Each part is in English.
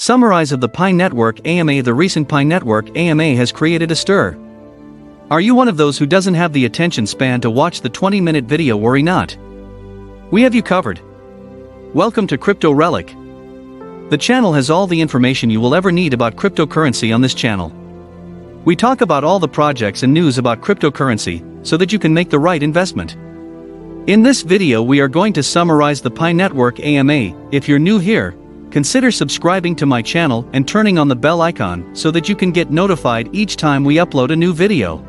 Summarise of the Pi Network AMA. The recent Pi Network AMA has created a stir. Are you one of those who doesn't have the attention span to watch the 20-minute video? Worry not. We have you covered. Welcome to Crypto Relic. The channel has all the information you will ever need about cryptocurrency. On this channel, we talk about all the projects and news about cryptocurrency, so that you can make the right investment. In this video we are going to summarize the Pi Network AMA. If you're new here, consider subscribing to my channel and turning on the bell icon so that you can get notified each time we upload a new video.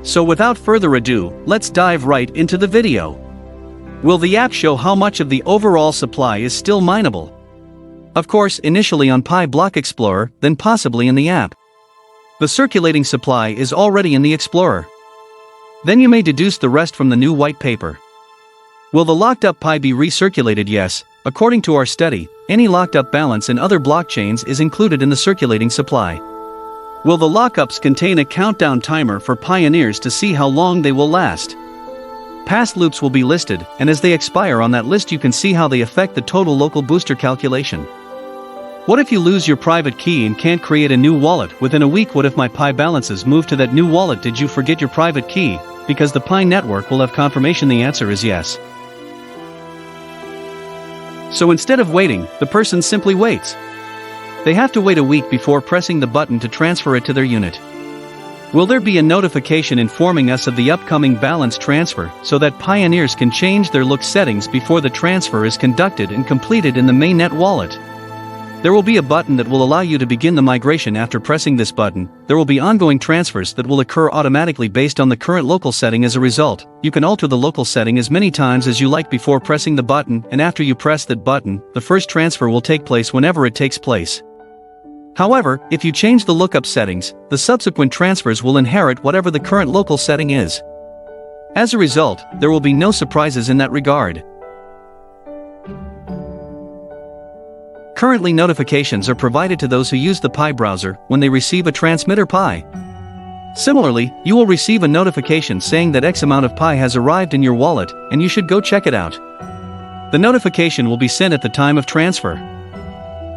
So without further ado, let's dive right into the video. Will the app show how much of the overall supply is still mineable? Of course, initially on Pi Block Explorer, then possibly in the app. The circulating supply is already in the Explorer. Then you may deduce the rest from the new white paper. Will the locked up Pi be recirculated? Yes, according to our study, any locked up balance in other blockchains is included in the circulating supply. Will the lockups contain a countdown timer for pioneers to see how long they will last? Past loops will be listed, and as they expire on that list you can see how they affect the total local booster calculation. What if you lose your private key and can't create a new wallet within a week? What if my Pi balances move to that new wallet? Did you forget your private key? Because the Pi network will have confirmation. The answer is yes. So instead of waiting, the person simply waits. They have to wait a week before pressing the button to transfer it to their unit. Will there be a notification informing us of the upcoming balance transfer so that pioneers can change their look settings before the transfer is conducted and completed in the mainnet wallet? There will be a button that will allow you to begin the migration. After pressing this button, there will be ongoing transfers that will occur automatically based on the current local setting. As a result, you can alter the local setting as many times as you like before pressing the button, and after you press that button, the first transfer will take place whenever it takes place. However, if you change the lookup settings, the subsequent transfers will inherit whatever the current local setting is. As a result, there will be no surprises in that regard. Currently, notifications are provided to those who use the Pi browser when they receive a transmitter Pi. Similarly, you will receive a notification saying that X amount of Pi has arrived in your wallet, and you should go check it out. The notification will be sent at the time of transfer.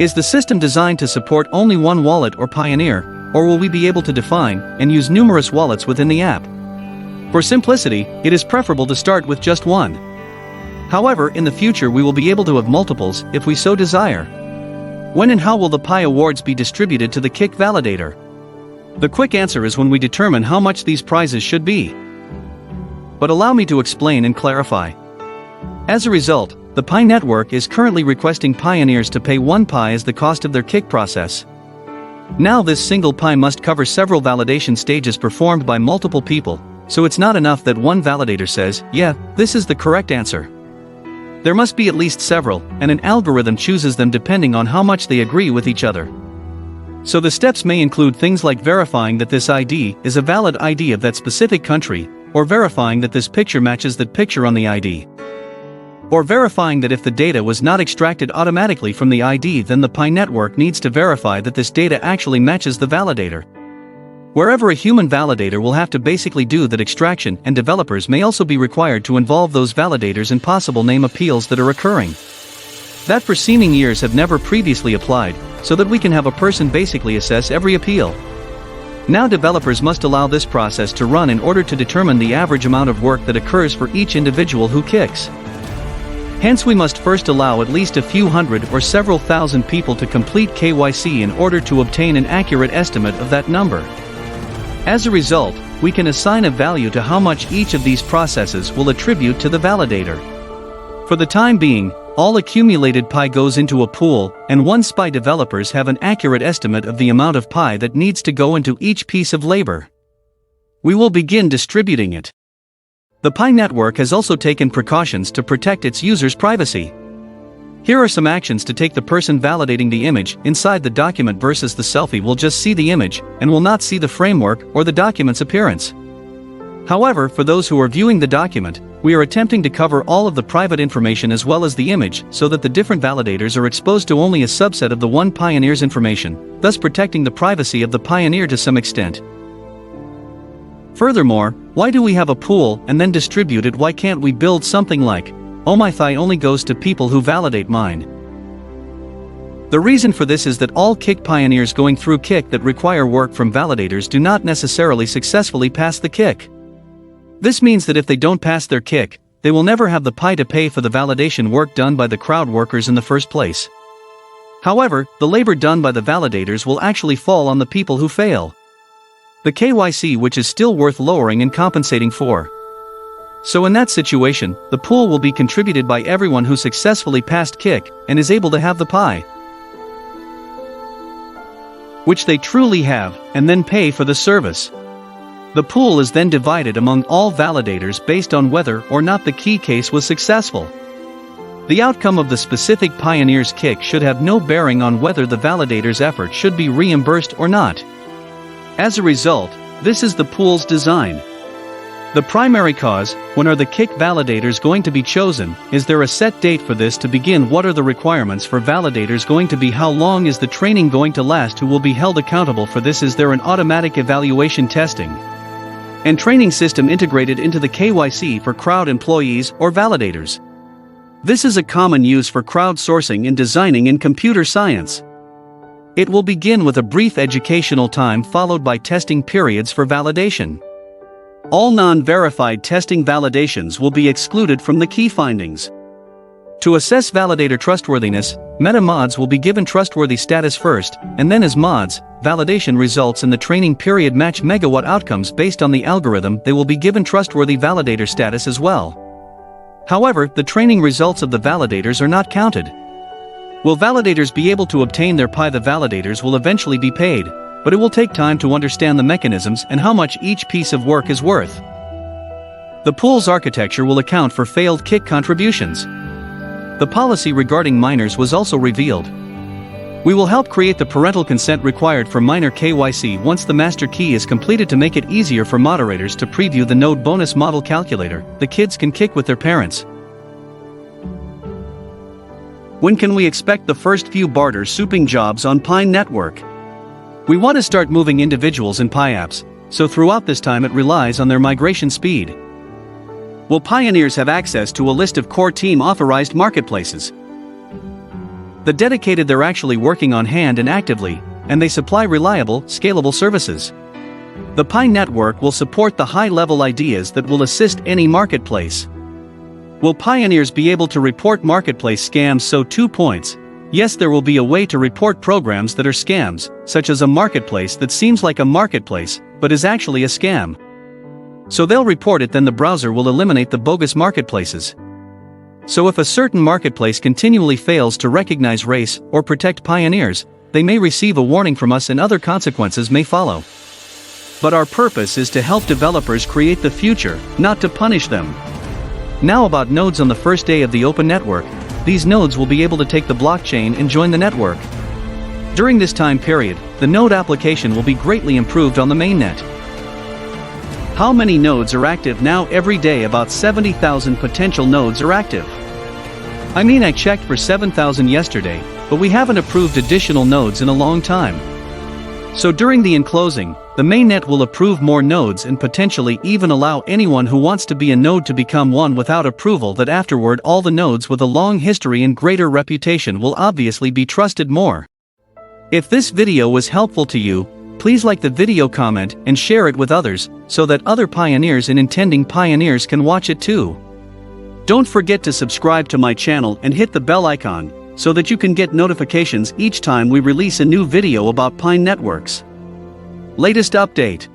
Is the system designed to support only one wallet or pioneer, or will we be able to define and use numerous wallets within the app? For simplicity, it is preferable to start with just one. However, in the future we will be able to have multiples if we so desire. When and how will the Pi awards be distributed to the Kick validator? The quick answer is when we determine how much these prizes should be. But allow me to explain and clarify. As a result, the Pi network is currently requesting pioneers to pay 1 Pi as the cost of their Kick process. Now this single Pi must cover several validation stages performed by multiple people, so it's not enough that one validator says, "Yeah, this is the correct answer." There must be at least several, and an algorithm chooses them depending on how much they agree with each other. So the steps may include things like verifying that this ID is a valid ID of that specific country, or verifying that this picture matches that picture on the ID. Or verifying that if the data was not extracted automatically from the ID, then the Pi network needs to verify that this data actually matches the validator. Wherever a human validator will have to basically do that extraction, and developers may also be required to involve those validators in possible name appeals that are occurring. That for seeming years have never previously applied, so that we can have a person basically assess every appeal. Now developers must allow this process to run in order to determine the average amount of work that occurs for each individual who kicks. Hence we must first allow at least a few hundred or several thousand people to complete KYC in order to obtain an accurate estimate of that number. As a result, we can assign a value to how much each of these processes will attribute to the validator. For the time being, all accumulated Pi goes into a pool, and once Pi developers have an accurate estimate of the amount of Pi that needs to go into each piece of labor, we will begin distributing it. The Pi network has also taken precautions to protect its users' privacy. Here are some actions to take. The person validating the image inside the document versus the selfie will just see the image, and will not see the framework or the document's appearance. However, for those who are viewing the document, we are attempting to cover all of the private information as well as the image, so that the different validators are exposed to only a subset of the one pioneer's information, thus protecting the privacy of the pioneer to some extent. Furthermore, why do we have a pool and then distribute it? Why can't we build something like, "Oh my Thigh only goes to people who validate mine"? The reason for this is that all Kik pioneers going through Kik that require work from validators do not necessarily successfully pass the Kik. This means that if they don't pass their Kik, they will never have the Pi to pay for the validation work done by the crowd workers in the first place. However, the labor done by the validators will actually fall on the people who fail. The KYC, which is still worth lowering and compensating for. So in that situation, the pool will be contributed by everyone who successfully passed Kik and is able to have the Pi, which they truly have, and then pay for the service. The pool is then divided among all validators based on whether or not the key case was successful. The outcome of the specific pioneer's Kik should have no bearing on whether the validator's effort should be reimbursed or not. As a result, this is the pool's design. The primary cause, when are the Kik validators going to be chosen, is there a set date for this to begin, what are the requirements for validators going to be, how long is the training going to last, who will be held accountable for this, is there an automatic evaluation testing and training system integrated into the KYC for crowd employees or validators. This is a common use for crowdsourcing and designing in computer science. It will begin with a brief educational time followed by testing periods for validation. All non-verified testing validations will be excluded from the key findings. To assess validator trustworthiness, meta mods will be given trustworthy status first, and then as mods, validation results in the training period match megawatt outcomes based on the algorithm, they will be given trustworthy validator status as well. However, the training results of the validators are not counted. Will validators be able to obtain their Pi? The validators will eventually be paid, but it will take time to understand the mechanisms and how much each piece of work is worth. The pool's architecture will account for failed Kik contributions. The policy regarding minors was also revealed. We will help create the parental consent required for minor KYC once the master key is completed to make it easier for moderators to preview the node bonus model calculator. The kids can Kik with their parents. When can we expect the first few barter souping jobs on Pi network? We want to start moving individuals in Pi apps, so throughout this time it relies on their migration speed. Will pioneers have access to a list of core team authorized marketplaces? The dedicated, they're actually working on hand and actively, and they supply reliable, scalable services. The Pi network will support the high-level ideas that will assist any marketplace. Will pioneers be able to report marketplace scams? So 2 points. Yes, there will be a way to report programs that are scams, such as a marketplace that seems like a marketplace, but is actually a scam. So they'll report it, then the browser will eliminate the bogus marketplaces. So if a certain marketplace continually fails to recognize race or protect pioneers, they may receive a warning from us and other consequences may follow. But our purpose is to help developers create the future, not to punish them. Now about nodes on the first day of the open network, these nodes will be able to take the blockchain and join the network. During this time period, the node application will be greatly improved on the mainnet. How many nodes are active now? Every day about 70,000 potential nodes are active. I checked for 7,000 yesterday, but we haven't approved additional nodes in a long time. So during the enclosing, the mainnet will approve more nodes and potentially even allow anyone who wants to be a node to become one without approval, that afterward all the nodes with a long history and greater reputation will obviously be trusted more. If this video was helpful to you, please like the video, comment, and share it with others, so that other pioneers and intending pioneers can watch it too. Don't forget to subscribe to my channel and hit the bell icon, so that you can get notifications each time we release a new video about Pi networks. Latest update.